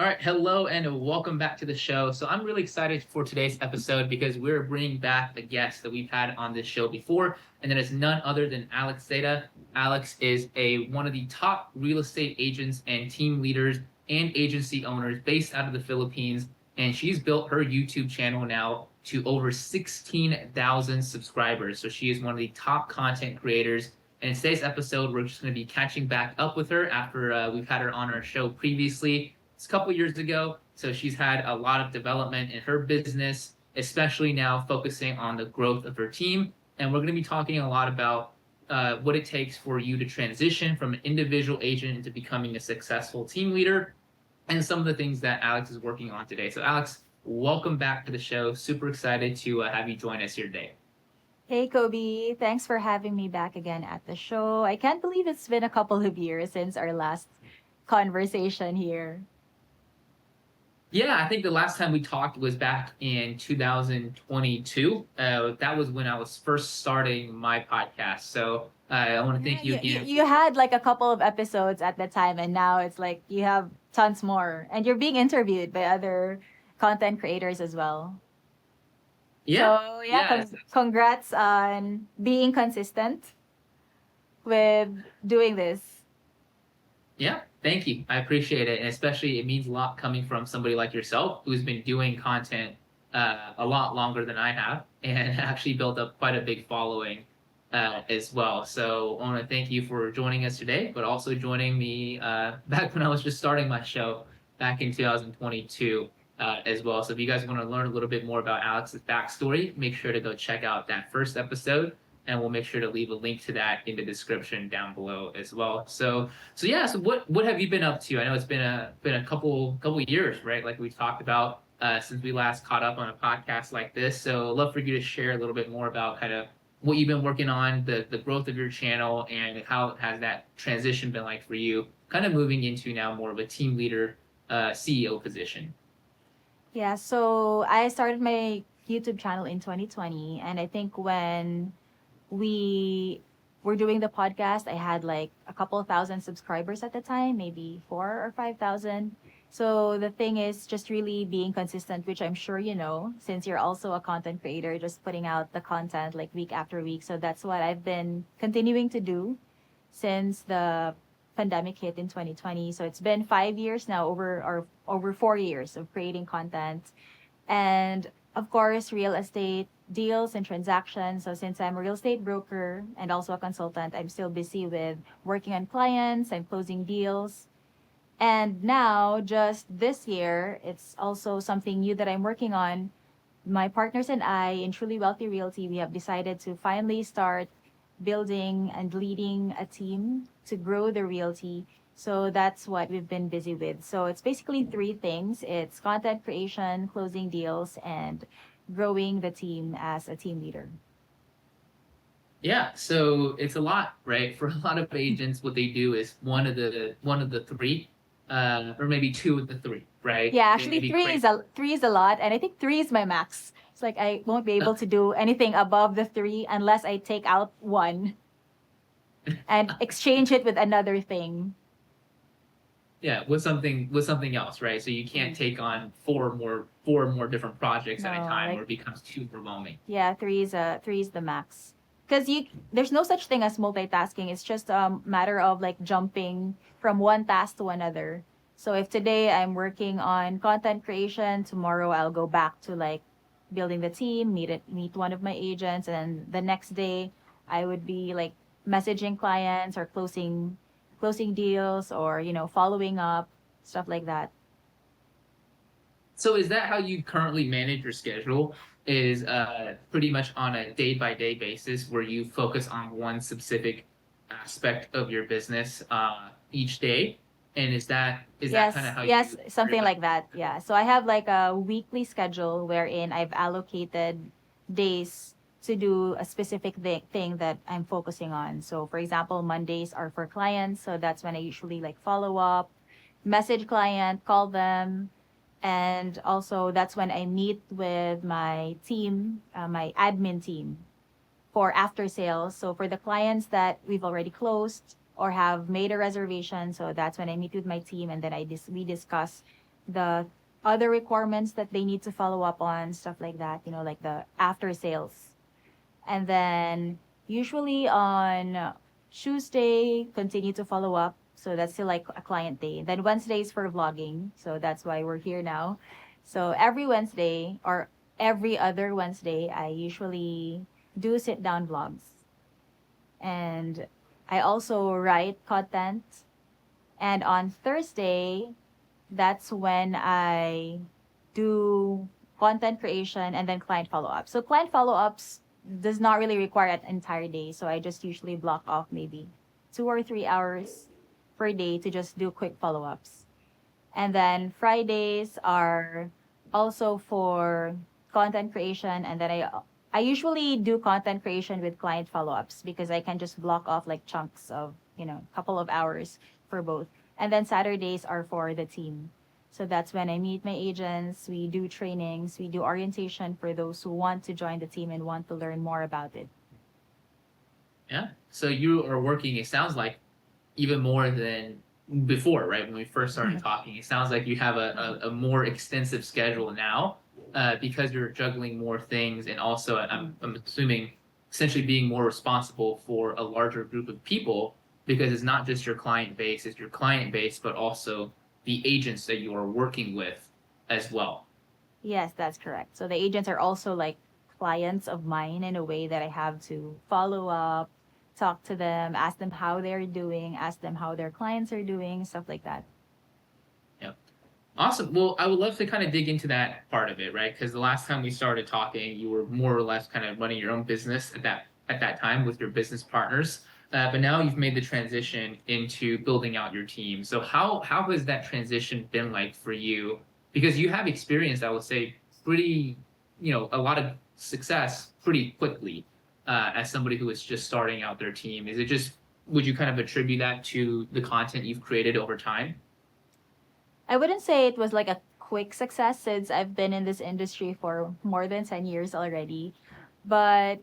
All right, hello and welcome back to the show. So I'm really excited for today's episode because we're bringing back a guest that we've had on this show before, and that is none other than Alex Zeta. Alex is one of the top real estate agents and team leaders and agency owners based out of the Philippines, and she's built her YouTube channel now to over 16,000 subscribers. So she is one of the top content creators. And in today's episode, we're just going to be catching back up with her after we've had her on our show previously. It's a couple years ago, so she's had a lot of development in her business, especially now focusing on the growth of her team. And we're going to be talking a lot about what it takes for you to transition from an individual agent into becoming a successful team leader, and some of the things that Alex is working on today. So, Alex, welcome back to the show. Super excited to have you join us here today. Hey, Kobe. Thanks for having me back again at the show. I can't believe it's been a couple of years since our last conversation here. Yeah, I think the last time we talked was back in 2022. That was when I was first starting my podcast. So I want to Yeah, thank you again. you had like a couple of episodes at the time, and now it's like you have tons more, and you're being interviewed by other content creators as well. Yeah, So, yeah, yeah, congrats on being consistent with doing this. yeah. Thank you. I appreciate it, and especially it means a lot coming from somebody like yourself who's been doing content a lot longer than I have, and actually built up quite a big following as well. So I want to thank you for joining us today, but also joining me back when I was just starting my show back in 2022 as well. So if you guys want to learn a little bit more about Alex's backstory, make sure to go check out that first episode, and we'll make sure to leave a link to that in the description down below as well. So yeah, so what have you been up to? I know it's been a couple years, right? Like we talked about since we last caught up on a podcast like this. So I'd love for you to share a little bit more about kind of what you've been working on, the growth of your channel, and how has that transition been like for you, kind of moving into now more of a team leader, CEO position. Yeah, so I started my YouTube channel in 2020, and I think when we were doing the podcast, I had like a couple of thousand subscribers at the time, maybe 4 or 5,000. So the thing is just really being consistent, which I'm sure you know, since you're also a content creator, just putting out the content like week after week. So that's what I've been continuing to do since the pandemic hit in 2020. So it's been 5 years now, over 4 years of creating content. And of course, real estate deals and transactions. So since I'm a real estate broker and also a consultant, I'm still busy with working on clients and closing deals. And now, just this year, it's also something new that I'm working on. My partners and I in Truly Wealthy Realty, we have decided to finally start building and leading a team to grow the realty. So that's what we've been busy with. So it's basically three things. It's content creation, closing deals, and growing the team as a team leader. Yeah, so it's a lot, right? For a lot of agents, what they do is one of the three, or maybe two of the three, right? Yeah, They actually maybe three create. is a lot, and I think three is my max. It's like I won't be able to do anything above the three unless I take out one and exchange it with another thing. Yeah, with something else, right? So you can't Mm. take on four more different projects at a No, time, or like it becomes too overwhelming. yeah, three is the max. Because you there's no such thing as multitasking. It's just a matter of like jumping from one task to another. So if today I'm working on content creation, tomorrow I'll go back to like building the team, meet one of my agents, and the next day I would be like messaging clients or closing deals or following up, stuff like that. So is that how you currently manage your schedule? Is pretty much on a day by day basis where you focus on one specific aspect of your business each day? And is that kind of Yes, how yes, you something like? like that. Yeah. So I have like a weekly schedule wherein I've allocated days to do a specific thing that I'm focusing on. So for example, Mondays are for clients, so that's when I usually like follow up, message client, call them, and also that's when I meet with my team, my admin team for after sales. So for the clients that we've already closed or have made a reservation, so that's when I meet with my team and then we discuss the other requirements that they need to follow up on, stuff like that, like the after sales. And then usually on Tuesday, continue to follow up. So that's still like a client day. Then Wednesdays for vlogging. So that's why we're here now. So every Wednesday or every other Wednesday, I usually do sit down vlogs. And I also write content. And on Thursday, that's when I do content creation and then client follow up. So client follow ups does not really require an entire day. So I just usually block off maybe 2 or 3 hours per day to just do quick follow ups. And then Fridays are also for content creation. And then I usually do content creation with client follow ups because I can just block off like chunks of, couple of hours for both. And then Saturdays are for the team. So that's when I meet my agents, we do trainings, we do orientation for those who want to join the team and want to learn more about it. Yeah. So you are working, it sounds like, even more than before, right? When we first started talking, it sounds like you have a more extensive schedule now because you're juggling more things, and also I'm assuming essentially being more responsible for a larger group of people, because it's not just your client base, it's your client base, but also the agents that you are working with as well. Yes, that's correct. So the agents are also like clients of mine in a way that I have to follow up, talk to them, ask them how they're doing, ask them how their clients are doing, stuff like that. Yeah. Awesome. Well, I would love to kind of dig into that part of it, right? Because the last time we started talking, you were more or less kind of running your own business at that time with your business partners. But now you've made the transition into building out your team. So how has that transition been like for you? Because you have experienced, I would say, pretty, a lot of success pretty quickly as somebody who is just starting out their team. Is it just, would you kind of attribute that to the content you've created over time? I wouldn't say it was like a quick success since I've been in this industry for more than 10 years already, but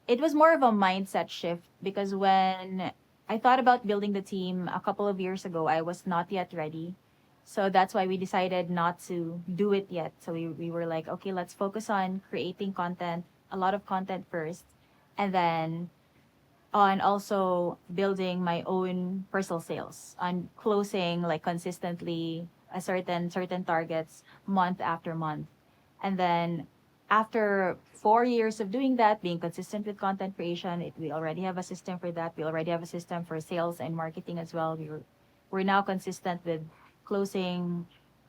it was more of a mindset shift because when I thought about building the team a couple of years ago, I was not yet ready. So that's why we decided not to do it yet. So we were like, okay, let's focus on creating content, a lot of content first, and then on also building my own personal sales, on closing like consistently a certain targets month after month. And then after 4 years of doing that, being consistent with content creation, we already have a system for that. We already have a system for sales and marketing as well. We're now consistent with closing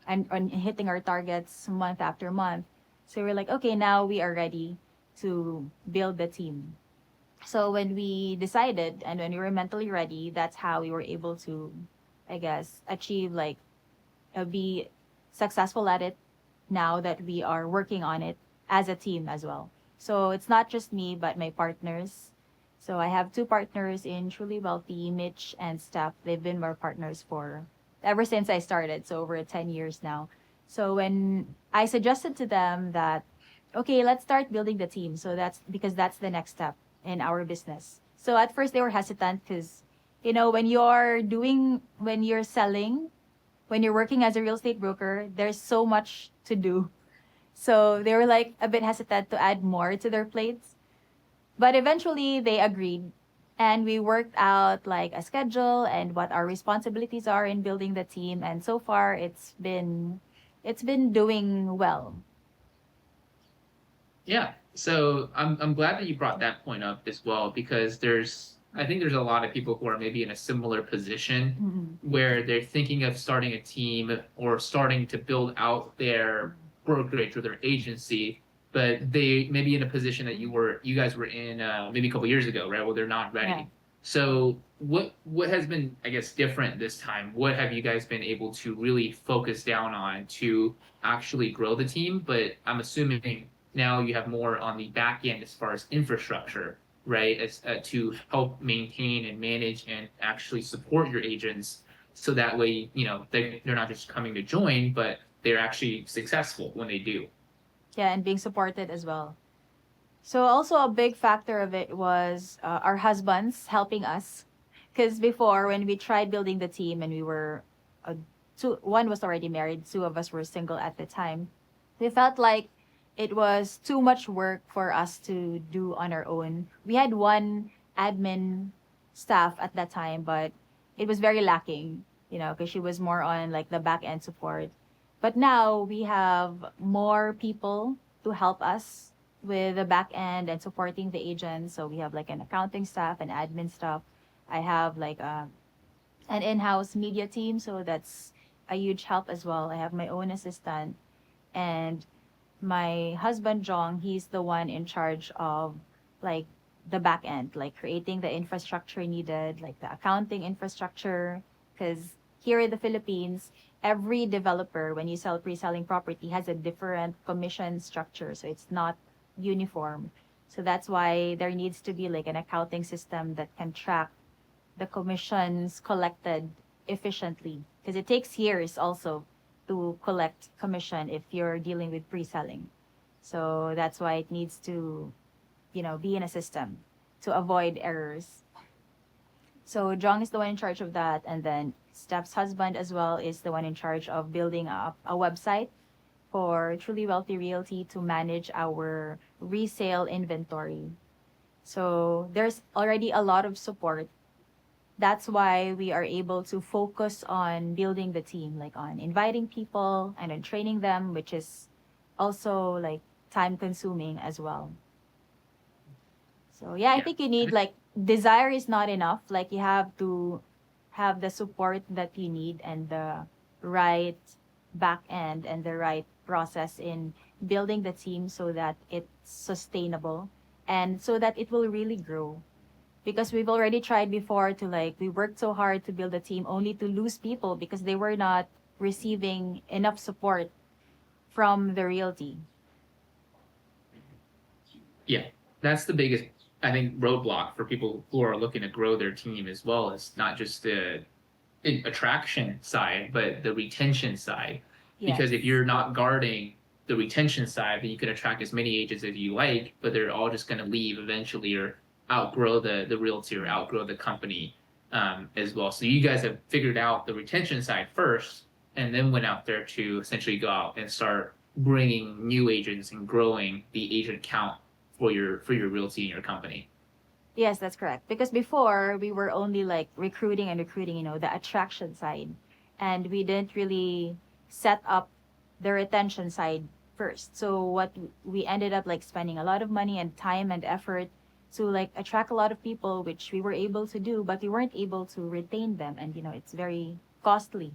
and hitting our targets month after month. So we're like, okay, now we are ready to build the team. So when we decided and when we were mentally ready, that's how we were able to, I guess, achieve like be successful at it now that we are working on it as a team as well. So it's not just me, but my partners. So I have two partners in Truly Wealthy, Mitch and Steph. They've been my partners for ever since I started, so over 10 years now. So when I suggested to them that, okay, let's start building the team. So that's because that's the next step in our business. So at first they were hesitant because, when you're selling, when you're working as a real estate broker, there's so much to do. So they were like a bit hesitant to add more to their plates. But eventually they agreed and we worked out like a schedule and what our responsibilities are in building the team, and so far it's been doing well. Yeah. So I'm glad that you brought that point up as well, because I think there's a lot of people who are maybe in a similar position Mhm. where they're thinking of starting a team or starting to build out their brokerage or their agency, but they maybe in a position that you guys were in maybe a couple years ago, right? Well, they're not ready. Yeah. So what has been, I guess, different this time? What have you guys been able to really focus down on to actually grow the team? But I'm assuming now you have more on the back end as far as infrastructure, right? As to help maintain and manage and actually support your agents, so that way they're not just coming to join, but they're actually successful when they do. Yeah, and being supported as well. So also a big factor of it was our husbands helping us, because before when we tried building the team and we were one was already married, two of us were single at the time. We felt like it was too much work for us to do on our own. We had one admin staff at that time, but it was very lacking, because she was more on like the back end support. But now we have more people to help us with the back end and supporting the agents. So we have like an accounting staff and admin staff. I have like an in-house media team, so that's a huge help as well. I have my own assistant, and my husband Jong, he's the one in charge of like the back end, like creating the infrastructure needed, like the accounting infrastructure. Because here in the Philippines, every developer, when you sell pre-selling property, has a different commission structure, so it's not uniform. So that's why there needs to be like an accounting system that can track the commissions collected efficiently, because it takes years also to collect commission if you're dealing with pre-selling. So that's why it needs to, be in a system to avoid errors. So Jong is the one in charge of that, and then Steph's husband as well is the one in charge of building up a website for Truly Wealthy Realty to manage our resale inventory. So there's already a lot of support. That's why we are able to focus on building the team, like on inviting people and on training them, which is also like time consuming as well. So yeah, I Yeah. think you need like desire is not enough. Like you have to have the support that you need and the right back end and the right process in building the team so that it's sustainable and so that it will really grow, because we've already tried before to like we worked so hard to build a team only to lose people because they were not receiving enough support from the realty. Yeah, that's the biggest, I think, roadblock for people who are looking to grow their team as well. As not just the attraction side, but the retention side. Because if Yes. you're not guarding the retention side, then you can attract as many agents as you like, but they're all just going to leave eventually or outgrow the realty or outgrow the company as well. So you guys have figured out the retention side first, and then went out there to essentially go out and start bringing new agents and growing the agent count for your realty and your company. Yes, that's correct. Because before we were only like recruiting and recruiting, the attraction side. And we didn't really set up the retention side first. So what we ended up like spending a lot of money and time and effort to like attract a lot of people, which we were able to do, but we weren't able to retain them. And it's very costly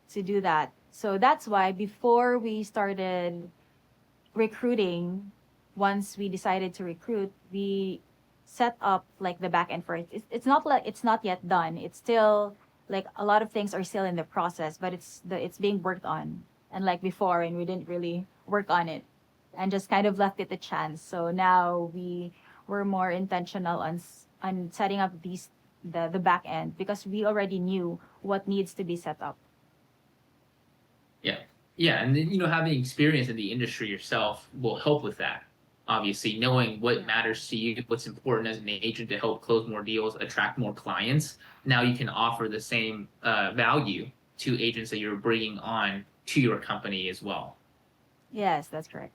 to do that. So that's why before we started recruiting, once we decided to recruit, we set up like the back end for it. It's not like it's not yet done. It's still like a lot of things are still in the process, but it's being worked on. And like before, and we didn't really work on it, and just kind of left it a chance. So now we were more intentional on on setting up the back end because we already knew what needs to be set up. Yeah. Yeah. And then, having experience in the industry yourself will help with that. Obviously, knowing what matters to you, what's important as an agent to help close more deals, attract more clients. Now you can offer the same value to agents that you're bringing on to your company as well. Yes, that's correct.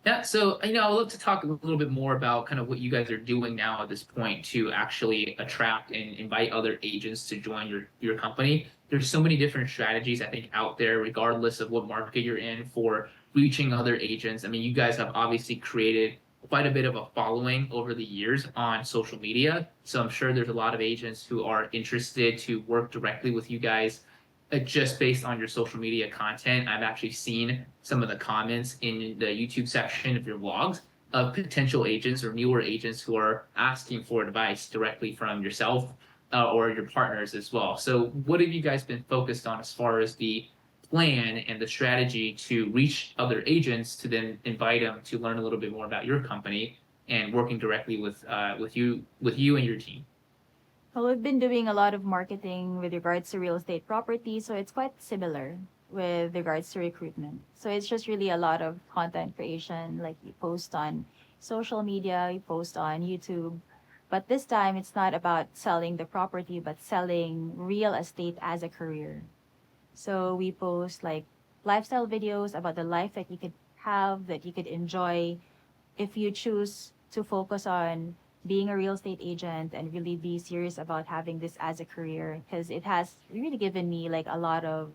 Yeah, so I would love to talk a little bit more about kind of what you guys are doing now at this point to actually attract and invite other agents to join your company. There's so many different strategies I think out there, regardless of what market you're in, for reaching other agents. I mean, you guys have obviously created quite a bit of a following over the years on social media, so I'm sure there's a lot of agents who are interested to work directly with you guys just based on your social media content. I've actually seen some of the comments in the YouTube section of your vlogs of potential agents or newer agents who are asking for advice directly from yourself or your partners as well. So, what have you guys been focused on as far as the plan and the strategy to reach other agents to then invite them to learn a little bit more about your company and working directly with you and your team? Well, we've been doing a lot of marketing with regards to real estate property, so it's quite similar with regards to recruitment. So it's just really a lot of content creation, like you post on social media, you post on YouTube. But this time it's not about selling the property, but selling real estate as a career. So we post like lifestyle videos about the life that you could have, that you could enjoy if you choose to focus on being a real estate agent and really be serious about having this as a career, because it has really given me like a lot of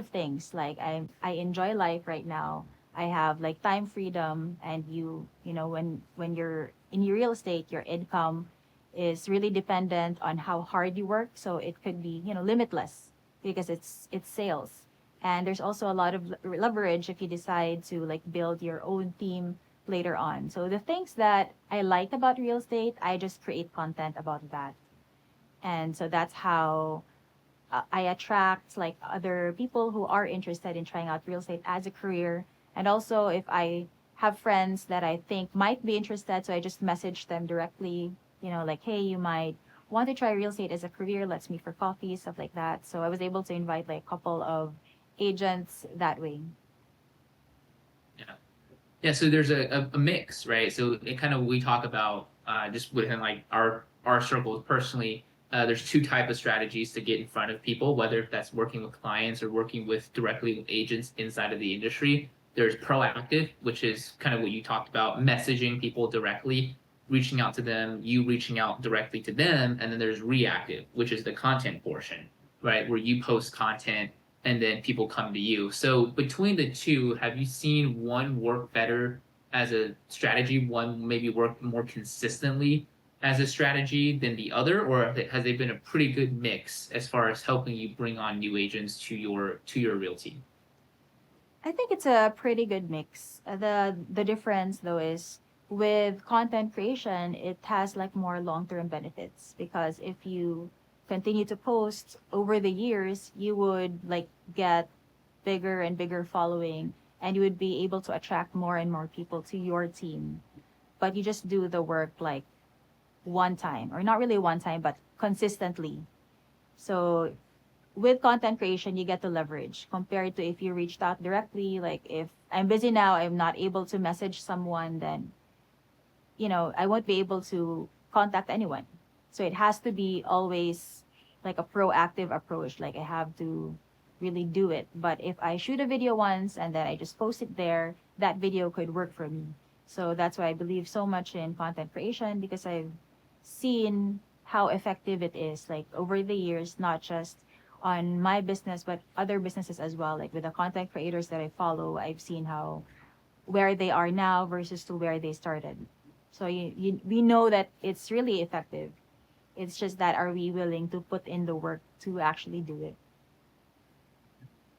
things. Like I enjoy life right now. I have like time freedom, and you know when you're in your real estate, your income is really dependent on how hard you work. So it could be limitless because it's sales, and there's also a lot of leverage if you decide to like build your own team later on. So the things that I like about real estate, I just create content about that, and so that's how I attract like other people who are interested in trying out real estate as a career. And also, if I have friends that I think might be interested, so I just message them directly, like, hey, you might want to try real estate as a career. Let's meet for coffee, stuff like that. So I was able to invite like a couple of agents that way. Yeah. Yeah, so there's a mix, right? So it kind of we talk about just within like our circles personally. There's two type of strategies to get in front of people, whether that's working with clients or working with directly with agents inside of the industry. There's proactive, which is kind of what you talked about, messaging people directly, reaching out to them, you reaching out directly to them, and then there's reactive, which is the content portion, right? Where you post content and then people come to you. So between the two, have you seen one work better as a strategy, one maybe work more consistently as a strategy than the other, or has they been a pretty good mix as far as helping you bring on new agents to your realty? I think it's a pretty good mix. The difference though is with content creation, it has like more long-term benefits because if you continue to post over the years, you would like get bigger and bigger following, and you would be able to attract more and more people to your team. But you just do the work like one time, or not really one time, but consistently. So with content creation, you get to leverage compared to if you reached out directly. Like if I'm busy now, I'm not able to message someone, then I won't be able to contact anyone. So it has to be always like a proactive approach. Like I have to really do it. But if I shoot a video once and then I just post it there, that video could work for me. So that's why I believe so much in content creation, because I've seen how effective it is like over the years, not just on my business but other businesses as well. Like with the content creators that I follow, I've seen how where they are now versus to where they started. So we know that it's really effective. It's just that are we willing to put in the work to actually do it?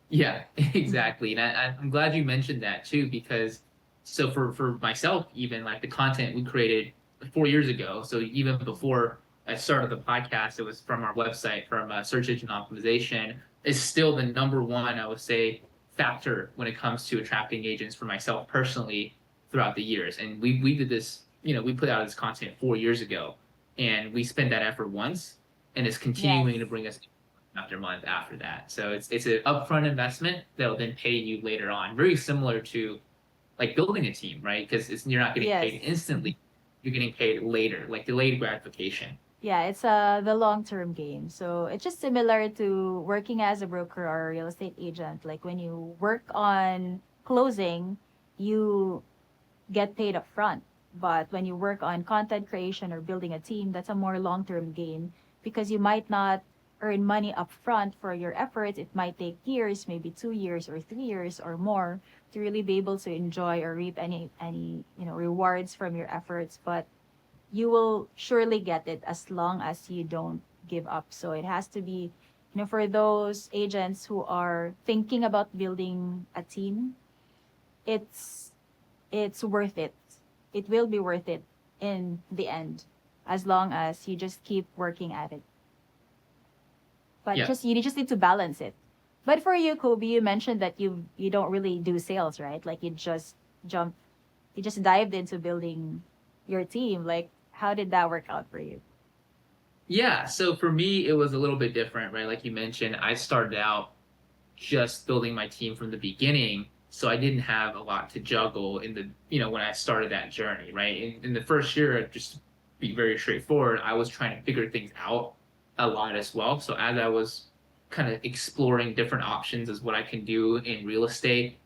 Yeah, Mhm. exactly. And I'm glad you mentioned that too, because so for myself, even like the content we created 4 years ago. So even before I started the podcast, it was from our website, from search engine optimization, is still the number one, I would say, factor when it comes to attracting agents for myself personally throughout the years. And we did this, we put out this content 4 years ago, and we spent that effort once, and it's Yes. continuing to bring us after month after that. So it's an upfront investment that will then pay you later on. Very similar to like building a team, right? Because it's you're not getting Yes. paid instantly. You're getting paid later, like delayed gratification. Yeah, it's the long-term game. So it's just similar to working as a broker or a real estate agent. Like when you work on closing, you get paid up front. But when you work on content creation or building a team, that's a more long-term gain because you might not earn money up front for your efforts. It might take years, maybe 2 years or 3 years or more to really be able to enjoy or reap any rewards from your efforts. But you will surely get it as long as you don't give up. So it has to be, for those agents who are thinking about building a team, it's it's worth it. It will be worth it in the end, as long as you just keep working at it. But Yeah. just you just need to balance it. But for you, Kobe, you mentioned that you don't really do sales, right? Like jump, you just dived into building your team. Like, how did that work out for you? Yeah. So for me, it was a little bit different, right? Like you mentioned, I started out just building my team from the beginning. So I didn't have a lot to juggle in when I started that journey, right? In the first year, just to be very straightforward, I was trying to figure things out a lot as well. So as I was kind of exploring different options as what I can do in real estate.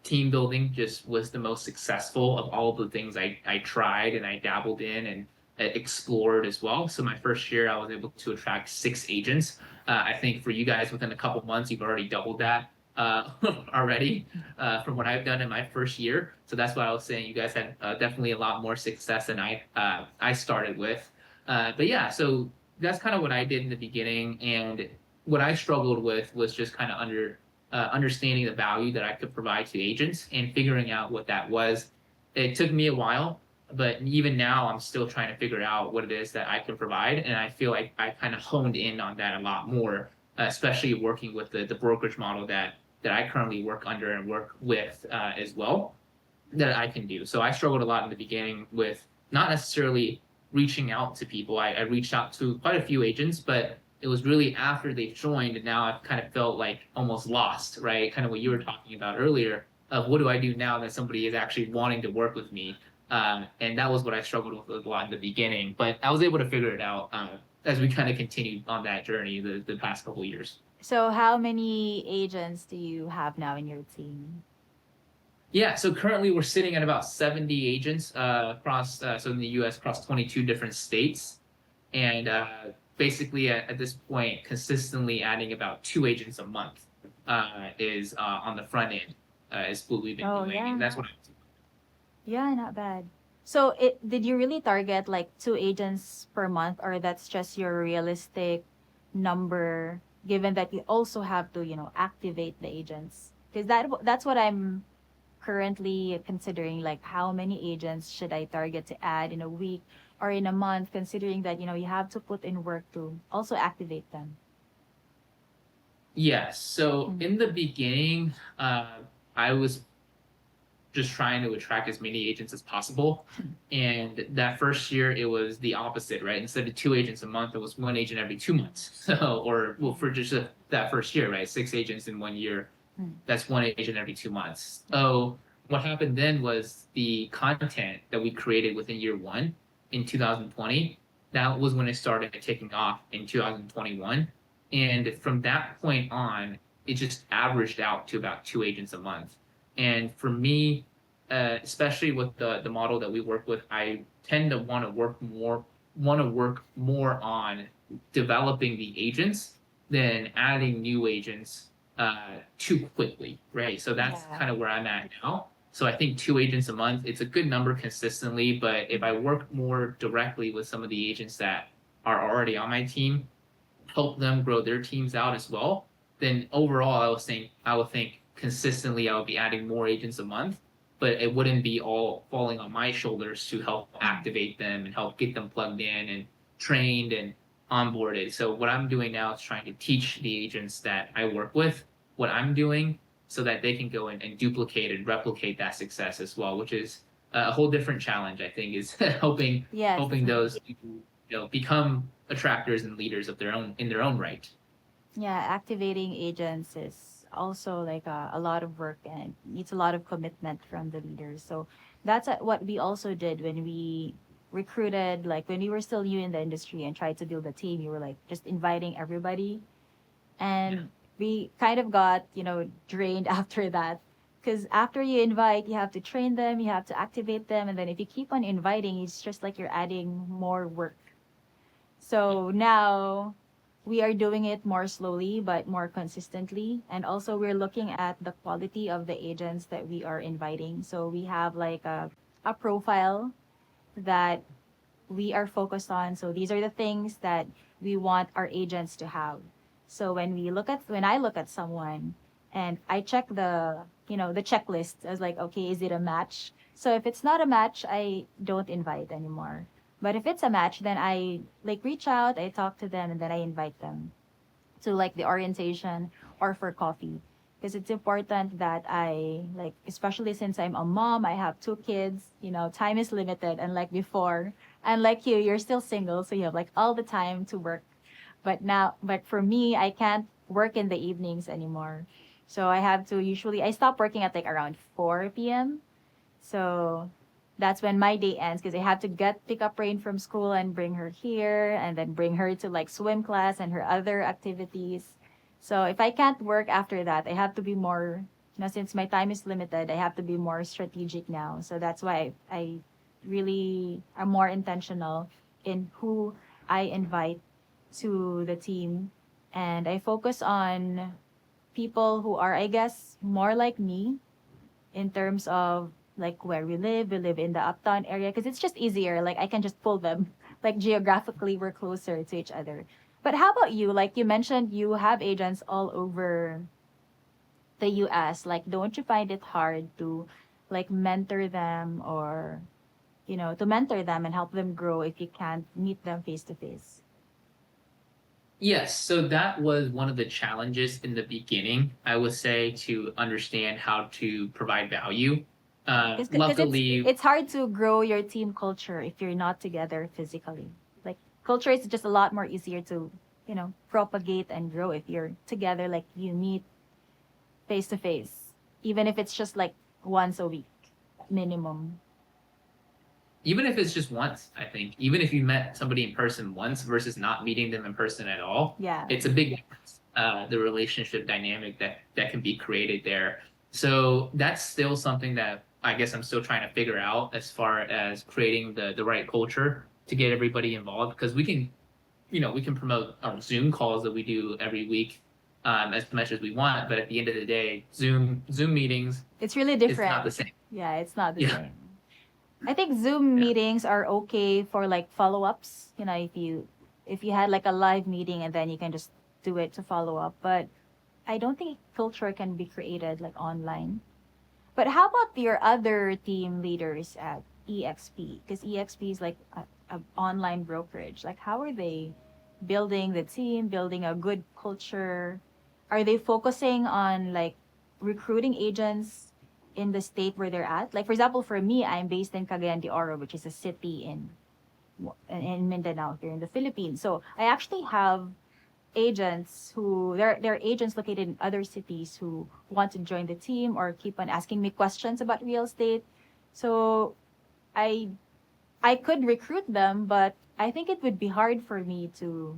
Team building just was the most successful of all the things I tried and I dabbled in and explored as well. So my first year, I was able to attract 6 agents. I think for you guys, within a couple months, you've already doubled that already from what I've done in my first year. So that's why I was saying you guys had definitely a lot more success than I started with. But yeah, so that's kind of what I did in the beginning, and what I struggled with was just kind of understanding the value that I could provide to agents and figuring out what that was. It took me a while, but even now I'm still trying to figure out what it is that I can provide, and I feel like I kind of honed in on that a lot more, especially working with the brokerage model that I currently work under and work with as well, that I can do. So I struggled a lot in the beginning with not necessarily reaching out to people. I reached out to quite a few agents, but it was really after they've joined, and now I've kind of felt like almost lost, right? Kind of what you were talking about earlier of what do I do now that somebody is actually wanting to work with me. And that was what I struggled with a lot in the beginning, but I was able to figure it out as we kind of continued on that journey the past couple of years. So how many agents do you have now in your team? Yeah, so currently we're sitting at about 70 agents across, so in the US, across 22 different states. And basically at this point, consistently adding about 2 agents a month is on the front end, is what we've been Oh doing. And that's yeah. what Yeah, not bad. So it did you really target like 2 agents per month, or that's just your realistic number given that you also have to, activate the agents? Because that's what I'm currently considering, like how many agents should I target to add in a week or in a month, considering that, you have to put in work to also activate them. Yes. So Mm. in the beginning, I was just trying to attract as many agents as possible. And that first year, it was the opposite, right? Instead of 2 agents a month, it was 1 agent every 2 months. So, or well, for just that first year, right? 6 agents in one year, Mm. that's 1 agent every 2 months. So, what happened then was the content that we created within year one in 2020, that was when it started taking off in 2021. And from that point on, it just averaged out to about 2 agents a month. And for me, especially with the model that we work with, I tend to want to work more on developing the agents than adding new agents too quickly, right? So that's Yeah. kind of where I'm at now. So I think 2 agents a month, it's a good number consistently, but if I work more directly with some of the agents that are already on my team, help them grow their teams out as well, then overall I would think consistently I would be adding more agents a month, but it wouldn't be all falling on my shoulders to help Mm. activate them and help get them plugged in and trained and onboarded. So what I'm doing now is trying to teach the agents that I work with what I'm doing so that they can go and duplicate and replicate that success as well, which is a whole different challenge, I think, is helping Yes. helping those people, become attractors and leaders of their own in their own right. Yeah, activating agents is also like a lot of work and needs a lot of commitment from the leaders. So that's what we also did when we recruited, like when we were still new in the industry and tried to build a team. We were like just inviting everybody, Yeah. and we kind of got, drained after that. Because after you invite, you have to train them, you have to activate them, and then if you keep on inviting, it's just like you're adding more work. So now we are doing it more slowly but more consistently. And also we're looking at the quality of the agents that we are inviting. So we have like a profile that we are focused on. So these are the things that we want our agents to have. So when I look at someone and I check the checklist, I was like, okay, is it a match? So if it's not a match, I don't invite anymore. But if it's a match, then I like reach out, I talk to them, and then I invite them to like the orientation or for coffee. Because it's important that I like, especially since I'm a mom, I have 2 kids, time is limited. And like before, and like you're still single, so you have like all the time to work. But for me, I can't work in the evenings anymore. So I stop working at like around 4 p.m. So that's when my day ends because I have to pick up Rain from school and bring her here and then bring her to like swim class and her other activities. So if I can't work after that, I have to be more, since my time is limited, I have to be more strategic now. So that's why I really am more intentional in who I invite to the team. And I focus on people who are, I guess, more like me in terms of like where we live. We live in the uptown area because it's just easier. Like I can just pull them. Like geographically, we're closer to each other. But how about you? Like you mentioned, you have agents all over the US. Like, don't you find it hard to like mentor them or, to mentor them and help them grow if you can't meet them face to face? Yes, so that was one of the challenges in the beginning, I would say, to understand how to provide value. Because Luckily, it's hard to grow your team culture if you're not together physically. Like culture is just a lot more easier to, propagate and grow if you're together, like you meet face to face, even if it's just like once a week minimum. even if it's just once, I think, even if you met somebody in person once versus not meeting them in person at all, Yeah. it's a big difference. The relationship dynamic that can be created there. So that's still something that I guess I'm still trying to figure out as far as creating the right culture to get everybody involved because we can promote our Zoom calls that we do every week as much as we want, but at the end of the day, Zoom meetings It's really is not the different. same. Yeah, it's not the Yeah, same. I think Zoom yeah. meetings are okay for like follow-ups, if you had like a live meeting and then you can just do it to follow up, but I don't think culture can be created like online. But how about your other team leaders at EXP? Because EXP is like a online brokerage. Like, how are they building the team, building a good culture? Are they focusing on like recruiting agents in the state where they're at? Like, for example, for me, I'm based in Cagayan de Oro, which is a city in Mindanao here in the Philippines. So I actually have agents who there are agents located in other cities who want to join the team or keep on asking me questions about real estate. So I I could recruit them, but I think it would be hard for me to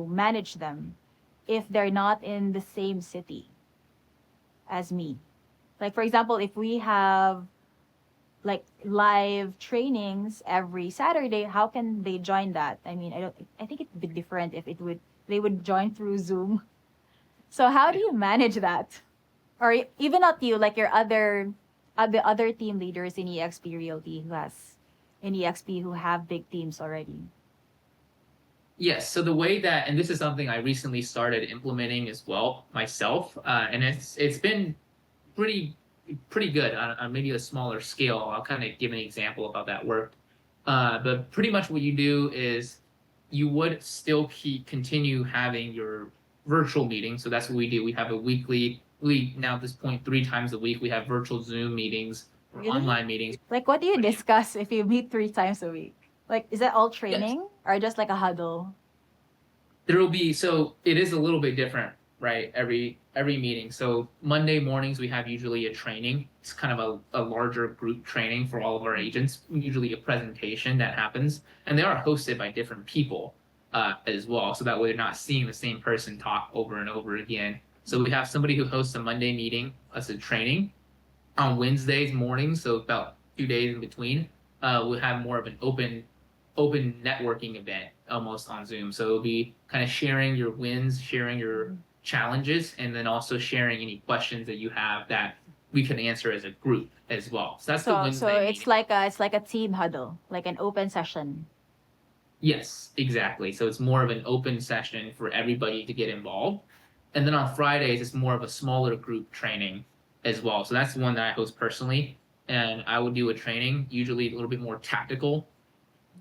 manage them if they're not in the same city as me. Like for example, if we have like live trainings every Saturday, how can they join that? I mean, I think it'd be different if it would they would join through Zoom. So how do you manage that? Or even not you, like your the other team leaders in EXP Realty in EXP who have big teams already. Yes. So the way that, and this is something I recently started implementing as well myself, and it's been pretty pretty good on maybe a smaller scale. I'll kind of give an example of how that worked. But pretty much what you do is you would still continue having your virtual meetings. So that's what we do. We have a we now at this point 3 times a week we have virtual Zoom meetings or Really? online meetings. Like what do you discuss if you meet 3 times a week? Like is that all Yes, training or just like a huddle? there will be, so it is a little bit different, right, every meeting. So Monday mornings we have usually a training. It's kind of a larger group training for all of our agents, usually a presentation that happens, and they are hosted by different people as well, so that way they're not seeing the same person talk over and over again. So we have somebody who hosts a Monday meeting as a training. On Wednesdays mornings, so about 2 days in between, we'll have more of an open networking event almost on Zoom. So it'll be kind of sharing your wins, sharing your challenges, and then also sharing any questions that you have that we can answer as a group as well. So that's the So Wednesday it's meeting. like a team huddle, like an open session. Yes, exactly. So it's more of an open session for everybody to get involved. And then on Fridays, it's more of a smaller group training as well. So that's the one that I host personally. And I would do a training, usually a little bit more tactical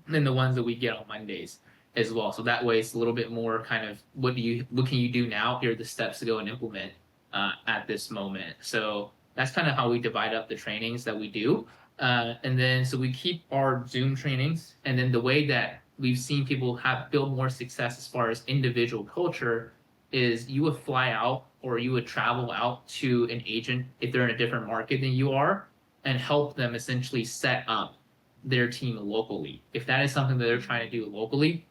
than the ones that we get on Mondays as well. So that way it's a little bit more kind of what can you do now? Here are the steps to go and implement at this moment. So that's kind of how we divide up the trainings that we do. And then so we keep our Zoom trainings, and then the way that we've seen people have build more success as far as individual culture is you would fly out or you would travel out to an agent if they're in a different market than you are and help them essentially set up their team locally. If that is something that they're trying to do locally,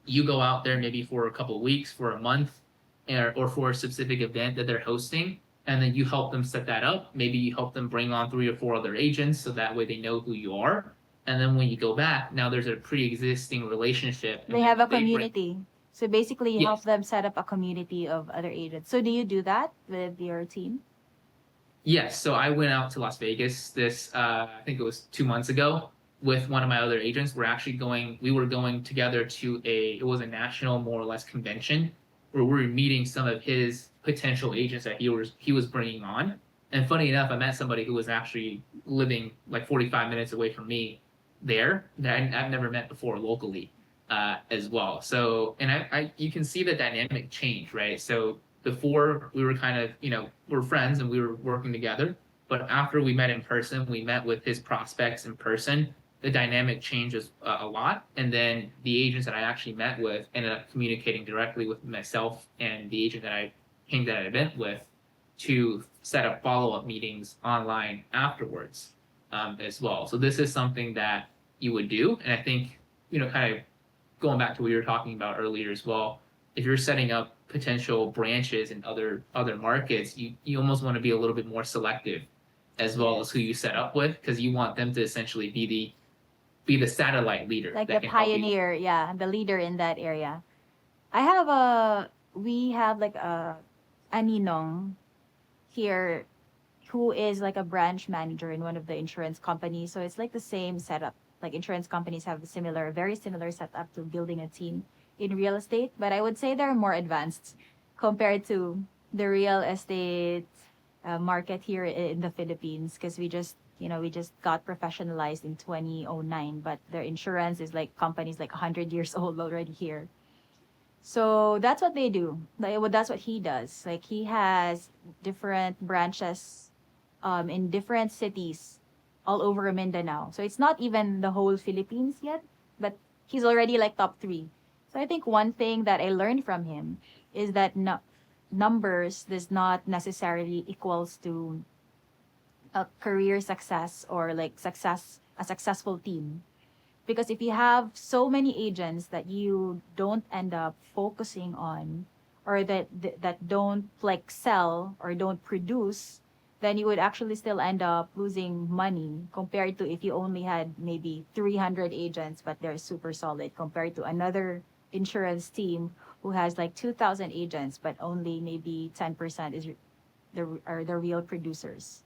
you go out there maybe for a couple of weeks, for a month, or for a specific event that they're hosting, and then you help them set that up. Maybe you help them bring on 3 or 4 other agents so that way they know who you are. And then when you go back, now there's a pre-existing relationship. And They then have when a they bring, community. So basically, you help yes, them set up a community of other agents. So do you do that with your team? yes. So I went out to Las Vegas I think it was 2 months ago with one of my other agents. We were going together to it was a national, more or less, convention where we were meeting some of his potential agents that he was bringing on. And funny enough, I met somebody who was actually living like 45 minutes away from me there that I've never met before locally, as well. So, and you can see the dynamic change, right? So before we were kind of, we're friends and we were working together. But after we met in person, we met with his prospects in person. The dynamic changes a lot. And then the agents that I actually met with ended up communicating directly with myself and the agent that I came to that event with to set up follow-up meetings online afterwards, as well. So this is something that you would do. And I think, kind of going back to what you were talking about earlier as well, if you're setting up potential branches in other markets, you almost want to be a little bit more selective as well as who Yes. you set up with, because you want them to essentially be the satellite leader Like the that can help you. pioneer, yeah, the leader in that area. We have like a ninong here who is like a branch manager in one of the insurance companies. So it's like the same setup. Like insurance companies have a very similar setup to building a team in real estate. But I would say they're more advanced compared to the real estate market here in the Philippines, because we just got professionalized in 2009, but their insurance is like companies like 100 years old already here. So that's what they do. That's what he does. Like he has different branches in different cities all over Mindanao. So it's not even the whole Philippines yet, but he's already like top three. So I think one thing that I learned from him is that numbers does not necessarily equals to a career success or like a successful team. Because if you have so many agents that you don't end up focusing on, or that don't like sell or don't produce, then you would actually still end up losing money compared to if you only had maybe 300 agents but they're super solid, compared to another insurance team who has like 2,000 agents but only maybe 10% are the real producers.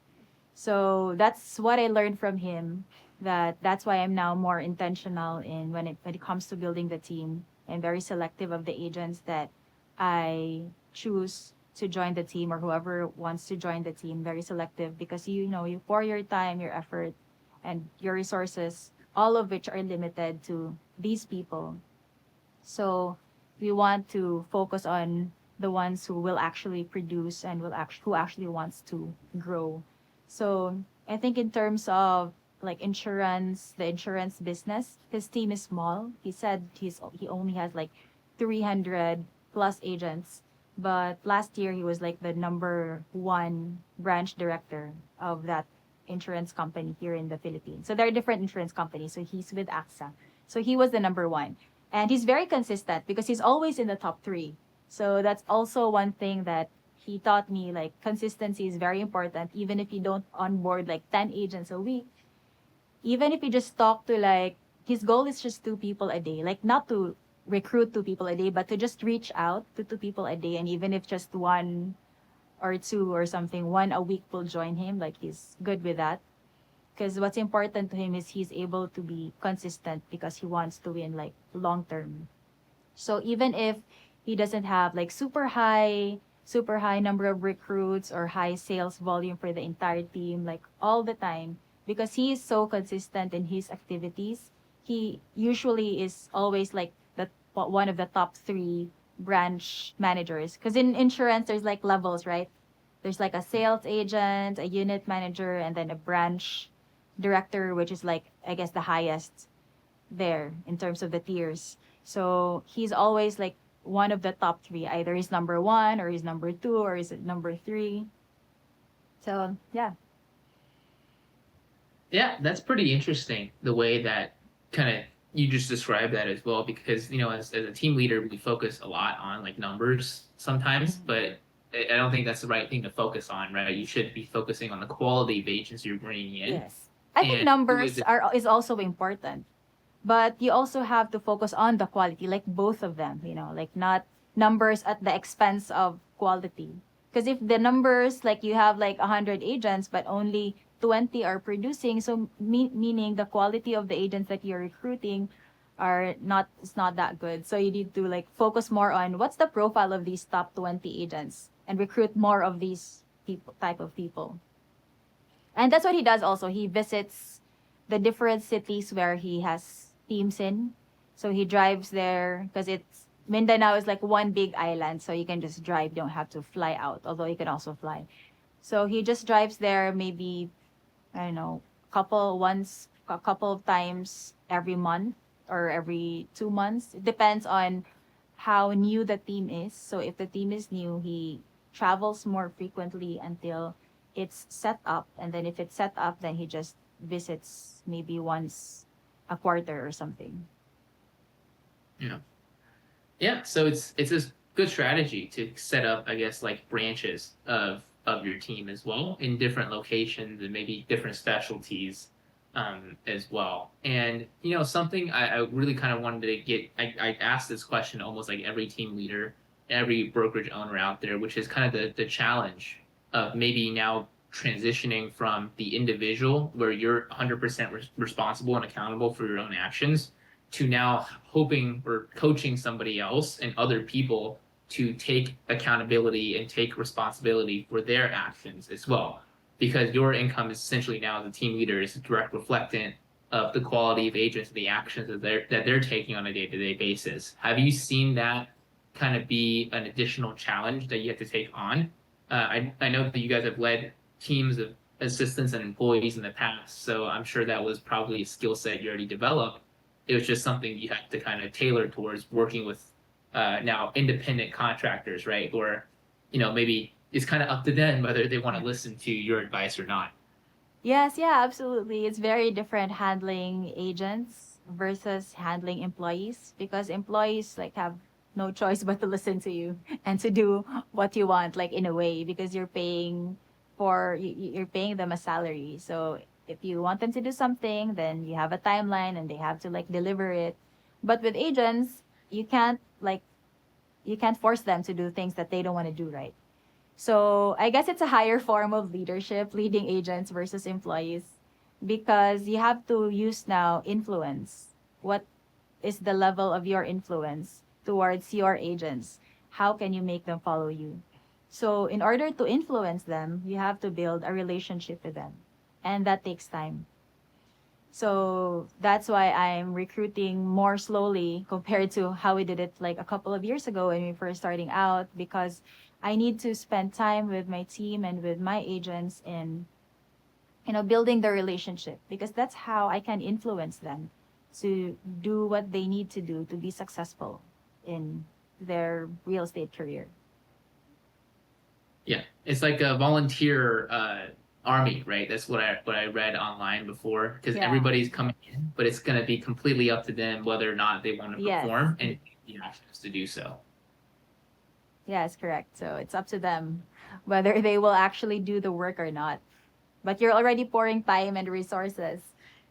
So that's what I learned from him. That's why I'm now more intentional in when it comes to building the team. I'm very selective of the agents that I choose to join the team, or whoever wants to join the team. Very selective, because you pour your time, your effort, and your resources, all of which are limited to these people. So we want to focus on the ones who will actually produce and who actually wants to grow. So I think in terms of like insurance, the insurance business, his team is small. He said he only has like 300 plus agents, but last year he was like the number one branch director of that insurance company here in the Philippines. So there are different insurance companies. So he's with AXA. So he was the number one. And he's very consistent because he's always in the top three. So that's also one thing that he taught me, like consistency is very important. Even if you don't onboard like 10 agents a week, even if you just talk to like, his goal is just 2 people a day, like not to recruit 2 people a day, but to just reach out to 2 people a day. And even if just one or two or something, one a week will join him, like he's good with that. Because what's important to him is he's able to be consistent because he wants to win like long term. So even if he doesn't have like super high number of recruits or high sales volume for the entire team, like all the time, because he is so consistent in his activities, he usually is always like one of the top three branch managers. Because in insurance, there's like levels, right? There's like a sales agent, a unit manager, and then a branch director, which is like, I guess, the highest there in terms of the tiers. So he's always like one of the top three. Either he's number one, or he's number two, or he's number three. So yeah. Yeah, that's pretty interesting, the way that kind of you just described that as well, because as a team leader we focus a lot on like numbers sometimes, Mhm. but I don't think that's the right thing to focus on, right? You should be focusing on the quality of agents you're bringing in. Yes. I think And who is numbers it? are is also important, but you also have to focus on the quality, like both of them, like not numbers at the expense of quality. Because if the numbers, like you have like 100 agents but only 20 are producing, so meaning the quality of the agents that you're recruiting are not, it's not that good. So you need to like focus more on what's the profile of these top 20 agents and recruit more of these people, type of people. And that's what he does also. He visits the different cities where he has teams in. So he drives there because it's Mindanao is like one big island, so you can just drive, don't have to fly out, although you can also fly. So he just drives there maybe, I don't know, a couple of times every month or every 2 months. It depends on how new the team is. So if the team is new, he travels more frequently until it's set up. And then if it's set up, then he just visits maybe once a quarter or something. Yeah. Yeah, so it's a good strategy to set up, I guess, like branches of your team as well in different locations and maybe different specialties as well. And something I really kind of wanted to get, I asked this question almost like every team leader, every brokerage owner out there, which is kind of the challenge of maybe now transitioning from the individual where you're 100% responsible and accountable for your own actions to now hoping or coaching somebody else and other people to take accountability and take responsibility for their actions as well. Because your income is essentially now as a team leader is a direct reflectant of the quality of agents and the actions that they're taking on a day-to-day basis. Have you seen that kind of be an additional challenge that you have to take on? I know that you guys have led teams of assistants and employees in the past, so I'm sure that was probably a skill set you already developed. It was just something you had to kind of tailor towards working with now independent contractors, right? Or maybe it's kind of up to them whether they want to listen to your advice or not. Yes, yeah, absolutely. It's very different handling agents versus handling employees because employees like have no choice but to listen to you and to do what you want, like in a way, because you're paying them a salary. So if you want them to do something, then you have a timeline and they have to like deliver it. But with agents, you can't force them to do things that they don't want to do, right? So I guess it's a higher form of leadership, leading agents versus employees, because you have to use now influence. What is the level of your influence towards your agents? How can you make them follow you? So in order to influence them, you have to build a relationship with them. And that takes time. So that's why I'm recruiting more slowly compared to how we did it like a couple of years ago when we first starting out, because I need to spend time with my team and with my agents in building the relationship, because that's how I can influence them to do what they need to do to be successful in their real estate career. Yeah, it's like a volunteer army, right? That's what I read online before. Because Yeah. everybody's coming in, but it's going to be completely up to them whether or not they want to Yes. perform and take the actions to do so. Yes, correct. So it's up to them whether they will actually do the work or not. But you're already pouring time and resources.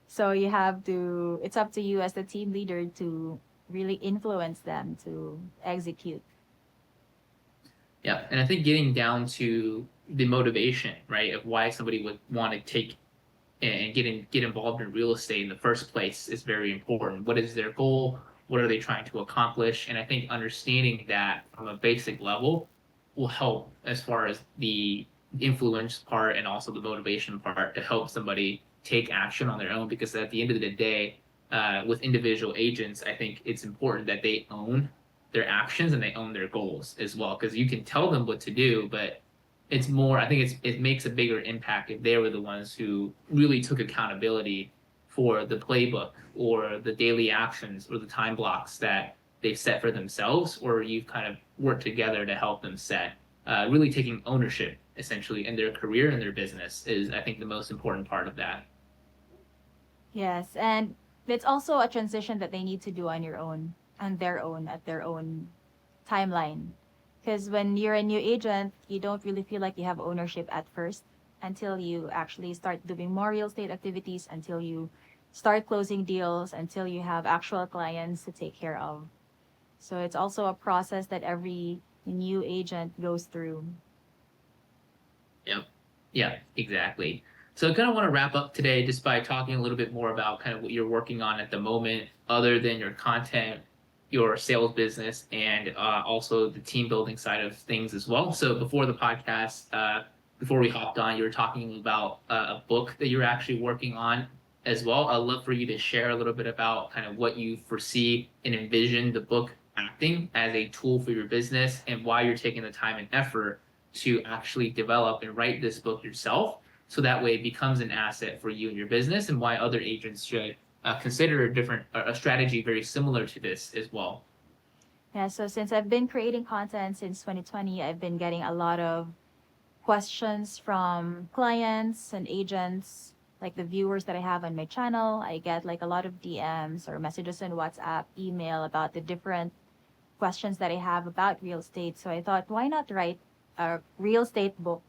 So it's up to you as the team leader to really influence them to execute. Yeah, and I think getting down to the motivation, right, of why somebody would want to take and get involved in real estate in the first place is very important. What is their goal? What are they trying to accomplish? And I think understanding that from a basic level will help as far as the influence part and also the motivation part to help somebody take action on their own. Because at the end of the day, with individual agents, I think it's important that they own their actions and they own their goals as well. Because you can tell them what to do, but it's more, I think it makes a bigger impact if they were the ones who really took accountability for the playbook or the daily actions or the time blocks that they've set for themselves, or you've kind of worked together to help them set. Really taking ownership essentially in their career and their business is, I think, the most important part of that. Yes, and It's also a transition that they need to do on their own, at their own timeline. Because when you're a new agent, you don't really feel like you have ownership at first until you actually start doing more real estate activities, until you start closing deals, until you have actual clients to take care of. So it's also a process that every new agent goes through. Yep. Yeah, exactly. So I kind of want to wrap up today just by talking a little bit more about kind of what you're working on at the moment, other than your content, your sales business, and also the team building side of things as well. So before the podcast, before we hopped on, you were talking about a book that you're actually working on as well. I'd love for you to share a little bit about kind of what you foresee and envision the book acting as a tool for your business and why you're taking the time and effort to actually develop and write this book yourself, so that way it becomes an asset for you and your business, and why other agents should consider a strategy very similar to this as well. Yeah, so since I've been creating content since 2020, I've been getting a lot of questions from clients and agents, like the viewers that I have on my channel. I get like a lot of DMs or messages on WhatsApp, email about the different questions that I have about real estate. So I thought, why not write a real estate book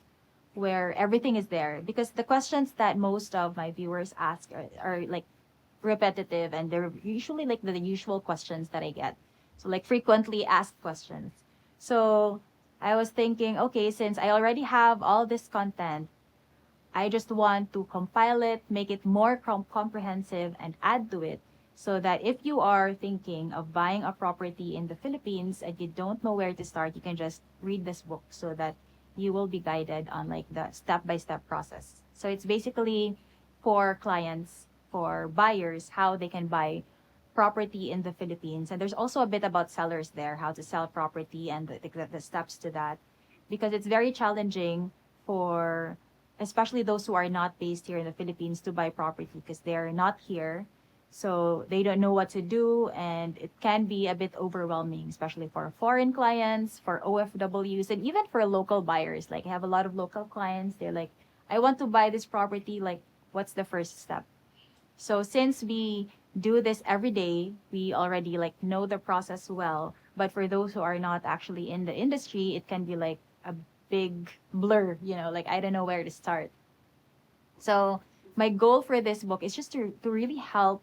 where everything is there? Because the questions that most of my viewers ask are like repetitive, and they're usually like the usual questions that I get. So like frequently asked questions. So I was thinking, okay, since I already have all this content, I just want to compile it, make it more comprehensive, and add to it so that if you are thinking of buying a property in the Philippines and you don't know where to start, you can just read this book so that you will be guided on like the step by step process. So it's basically for clients, for buyers, how they can buy property in the Philippines. And there's also a bit about sellers there, how to sell property and the steps to that. Because it's very challenging for especially those who are not based here in the Philippines to buy property because they're not here. So they don't know what to do, and it can be a bit overwhelming, especially for foreign clients, for OFWs, and even for local buyers. Like I have a lot of local clients. They're like, I want to buy this property. Like, what's the first step? So since we do this every day, we already like know the process well. But for those who are not actually in the industry, it can be like a big blur, like I don't know where to start. So my goal for this book is just to really help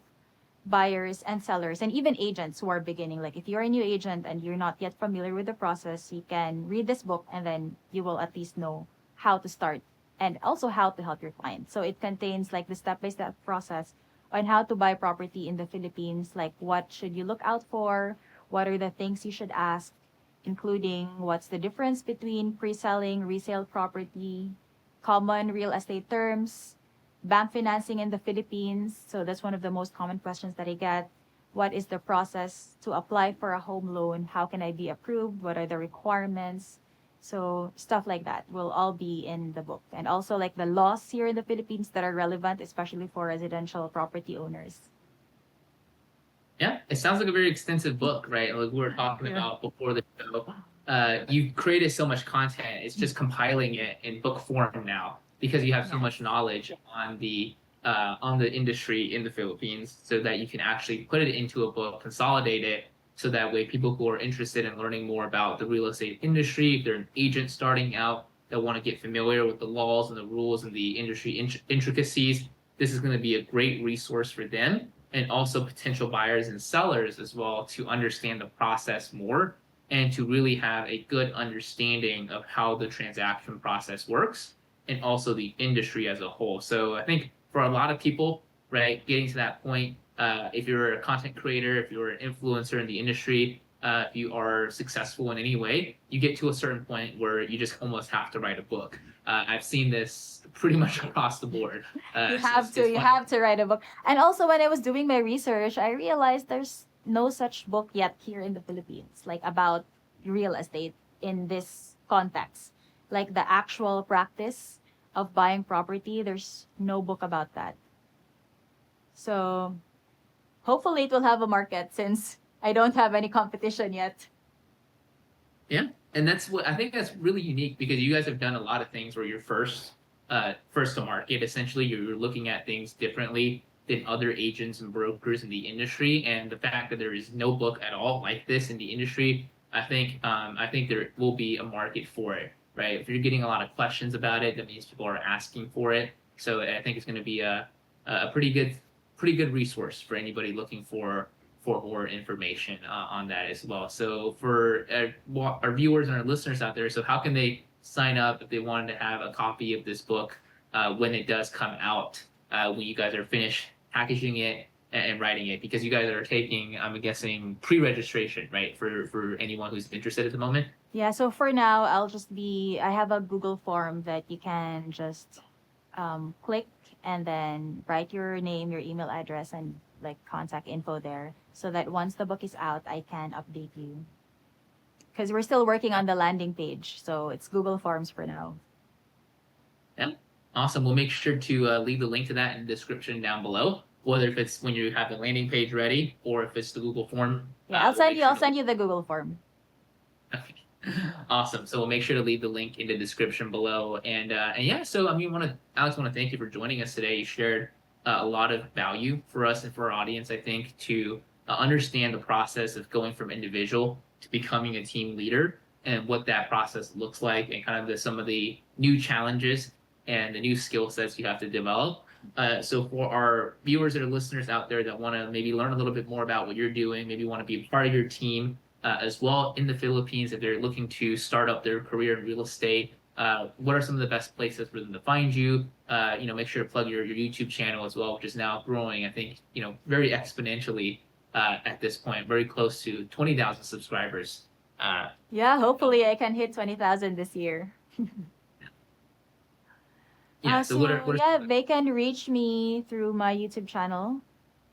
buyers and sellers and even agents who are beginning. Like if you're a new agent and you're not yet familiar with the process, you can read this book and then you will at least know how to start and also how to help your client. So it contains like the step-by-step process on how to buy property in the Philippines, like what should you look out for, what are the things you should ask, including what's the difference between pre-selling, resale property, common real estate terms, bank financing in the Philippines. So that's one of the most common questions that I get. What is the process to apply for a home loan? How can I be approved? What are the requirements? So stuff like that will all be in the book. And also like the laws here in the Philippines that are relevant, especially for residential property owners. Yeah, it sounds like a very extensive book, right? Like we were talking Yeah. about before the show. You created so much content. It's just compiling it in book form now because you have so much Yes. knowledge on the industry in the Philippines, so that you can actually put it into a book, consolidate it, so that way people who are interested in learning more about the real estate industry, if they're an agent starting out that want to get familiar with the laws and the rules and the industry intricacies, this is going to be a great resource for them, and also potential buyers and sellers as well, to understand the process more and to really have a good understanding of how the transaction process works and also the industry as a whole. So I think for a lot of people, right, getting to that point, if you're a content creator, if you're an influencer in the industry, if you are successful in any way, you get to a certain point where you just almost have to write a book. I've seen this pretty much across the board. You So have to it's you fun. have to write a book. And also when I was doing my research, I realized there's no such book yet here in the Philippines, like about real estate in this context. Like the actual practice of buying property, there's no book about that. So hopefully it will have a market since I don't have any competition yet. Yeah, and that's what I think that's really unique, because you guys have done a lot of things where you're first to market. Essentially, you're looking at things differently than other agents and brokers in the industry. And the fact that there is no book at all like this in the industry, I think there will be a market for it, right? If you're getting a lot of questions about it, that means people are asking for it. So I think it's going to be a pretty good resource for anybody looking for more information on that as well. So for our viewers and our listeners out there, so how can they sign up if they wanted to have a copy of this book when it does come out, when you guys are finished packaging it and writing it? Because you guys are taking, I'm guessing, pre-registration, right, for anyone who's interested at the moment. Yeah, so for now, I have a Google form that you can just click and then write your name, your email address, and like contact info there so that once the book is out, I can update you. Because we're still working on the landing page, so it's Google Forms for now. Yeah, awesome. We'll make sure to leave the link to that in the description down below, whether if it's when you have the landing page ready or if it's the Google form. Yeah, I'll send you the Google form. Okay. Awesome. So we'll make sure to leave the link in the description below. And yeah, so I mean, Alex, want to thank you for joining us today. You shared a lot of value for us and for our audience, I think, to understand the process of going from individual to becoming a team leader and what that process looks like and kind of some of the new challenges and the new skill sets you have to develop. So for our viewers and listeners out there that want to maybe learn a little bit more about what you're doing, maybe want to be a part of your team as well in the Philippines, if they're looking to start up their career in real estate, what are some of the best places for them to find you? Make sure to plug your YouTube channel as well, which is now growing, I think, very exponentially at this point, very close to 20,000 subscribers. Yeah, hopefully I can hit 20,000 this year. Yeah, so what are they can reach me through my YouTube channel.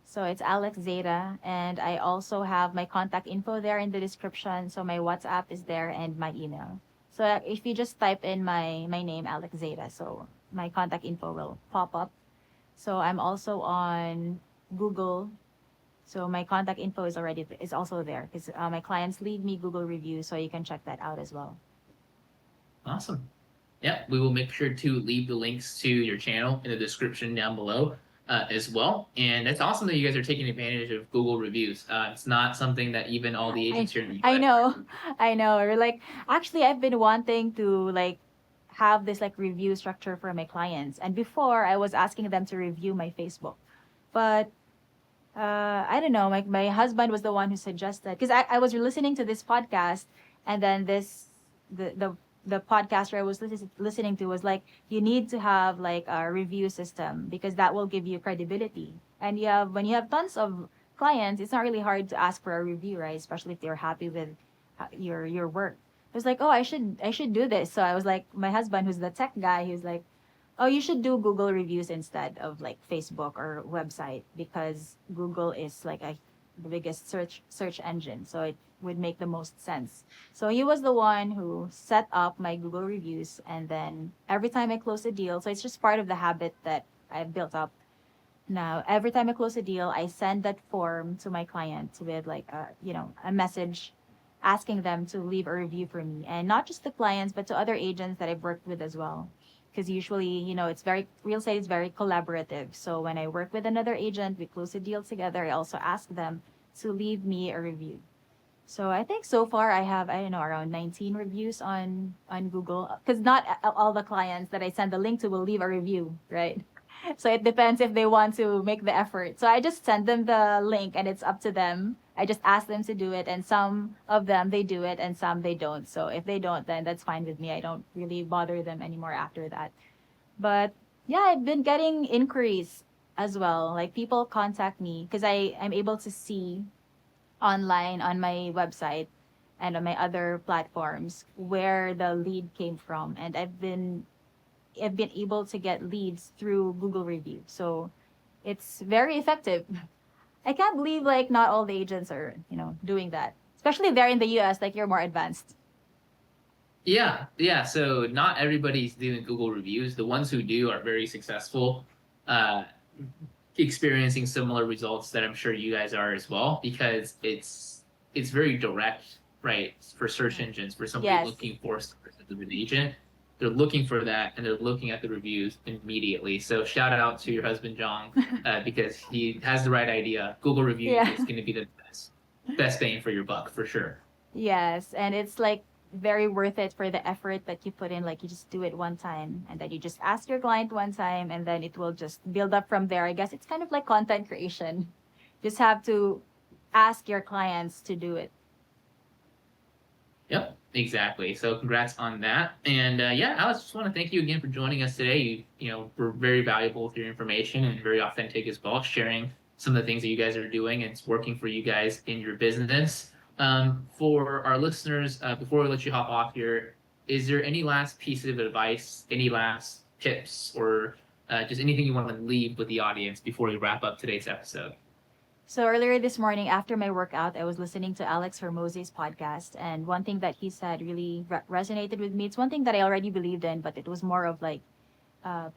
So it's Alex Zeta, and I also have my contact info there in the description. So my WhatsApp is there and my email. So if you just type in my name, Alex Zeta, so my contact info will pop up. So I'm also on Google. So my contact info is also there because my clients leave me Google reviews, so you can check that out as well. Awesome. Yeah, we will make sure to leave the links to your channel in the description down below as well. And it's awesome that you guys are taking advantage of Google reviews. It's not something that even all the agents here in the US. I know, I know. Or like, actually, I've been wanting to like have this like review structure for my clients. And before, I was asking them to review my Facebook, but I don't know. My husband was the one who suggested because I was listening to this podcast, and then the podcaster I was listening to was like, you need to have like a review system because that will give you credibility. And when you have tons of clients, it's not really hard to ask for a review, right? Especially if they're happy with your work. I was like, oh, I should do this. So I was like, my husband, who's the tech guy, he was like, oh, you should do Google reviews instead of like Facebook or website because Google is like the biggest search engine. So it would make the most sense. So he was the one who set up my Google reviews, and then every time I close a deal, so it's just part of the habit that I've built up. Now, every time I close a deal, I send that form to my client with like a message asking them to leave a review for me, and not just the clients, but to other agents that I've worked with as well. Because usually, it's real estate is very collaborative. So when I work with another agent, we close a deal together. I also ask them to leave me a review. So I think so far I have, I don't know, around 19 reviews on Google. Because not all the clients that I send the link to will leave a review, right? So it depends if they want to make the effort. So I just send them the link and it's up to them. I just ask them to do it, and some of them they do it and some they don't. So if they don't, then that's fine with me. I don't really bother them anymore after that. But yeah, I've been getting inquiries as well. Like people contact me because I'm able to see online on my website and on my other platforms where the lead came from, and I've been able to get leads through Google review. So it's very effective. I can't believe like not all the agents are, doing that. Especially there in the US, like you're more advanced. Yeah, yeah. So not everybody's doing Google reviews. The ones who do are very successful, uh, experiencing similar results that I'm sure you guys are as well, because it's very direct, right? For search engines, for somebody Yes. looking for services of an agent, they're looking for that and they're looking at the reviews immediately. So shout out to your husband John because he has the right idea. Google reviews Yeah. is going to be the best bang for your buck for sure. Yes, and it's like very worth it for the effort that you put in. Like you just do it one time and then you just ask your client one time and then it will just build up from there. I guess it's kind of like content creation. Just have to ask your clients to do it. Yep, exactly. So congrats on that. And yeah, Alex, just want to thank you again for joining us today. You were very valuable with your information and very authentic as well, sharing some of the things that you guys are doing and it's working for you guys in your business. For our listeners, before we let you hop off here, is there any last piece of advice, any last tips, or just anything you want to leave with the audience before we wrap up today's episode? So earlier this morning after my workout, I was listening to Alex Hermose's podcast, and one thing that he said really resonated with me. It's one thing that I already believed in, but it was more of like uh,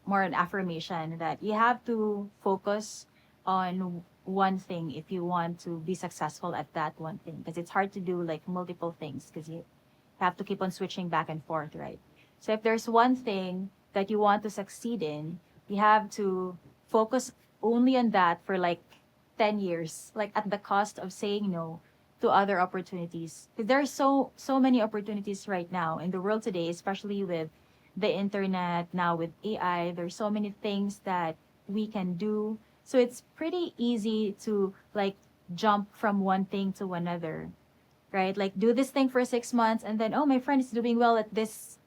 more an affirmation that you have to focus on one thing if you want to be successful at that one thing, because it's hard to do like multiple things because you have to keep on switching back and forth, right? So if there's one thing that you want to succeed in, you have to focus only on that for like 10 years, like at the cost of saying no to other opportunities. 'Cause there are so many opportunities right now in the world today, especially with the internet, now with AI. There's so many things that we can do. So it's pretty easy to like jump from one thing to another, right? Like do this thing for 6 months and then, oh, my friend is doing well at this,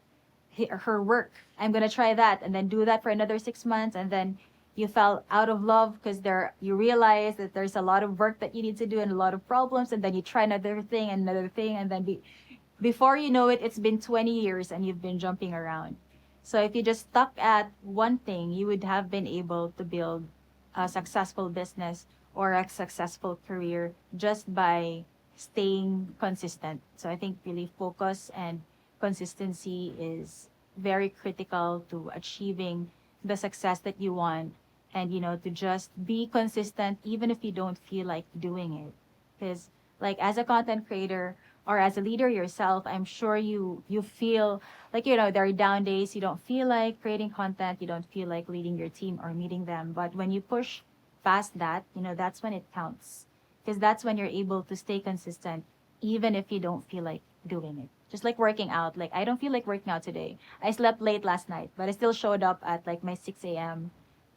her work. I'm going to try that and then do that for another 6 months. And then you fell out of love because you realize that there's a lot of work that you need to do and a lot of problems. And then you try another thing and another thing. And then before you know it, it's been 20 years and you've been jumping around. So if you just stuck at one thing, you would have been able to build a successful business or a successful career just by staying consistent. So I think really focus and consistency is very critical to achieving the success that you want, and to just be consistent even if you don't feel like doing it, because like as a content creator or as a leader yourself, I'm sure you feel like there are down days you don't feel like creating content, you don't feel like leading your team or meeting them, but when you push past that, that's when it counts, because that's when you're able to stay consistent even if you don't feel like doing it. Just like working out, like I don't feel like working out today, I slept late last night, but I still showed up at like my 6 a.m.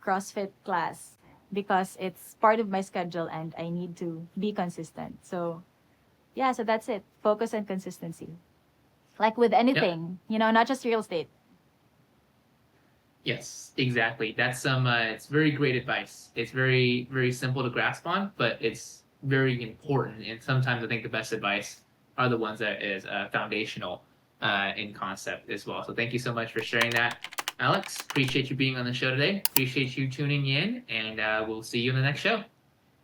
CrossFit class because it's part of my schedule and I need to be consistent. So yeah, so that's it. Focus and consistency. Like with Yep. anything, not just real estate. Yes, exactly. That's some. It's very great advice. It's very, very simple to grasp on, but it's very important. And sometimes I think the best advice are the ones that is foundational in concept as well. So thank you so much for sharing that, Alex. Appreciate you being on the show today. Appreciate you tuning in, and we'll see you in the next show.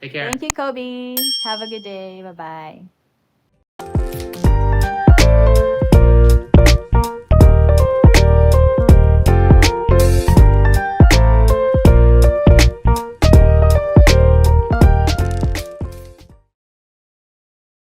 Take care. Thank you, Kobe. Have a good day. Bye bye.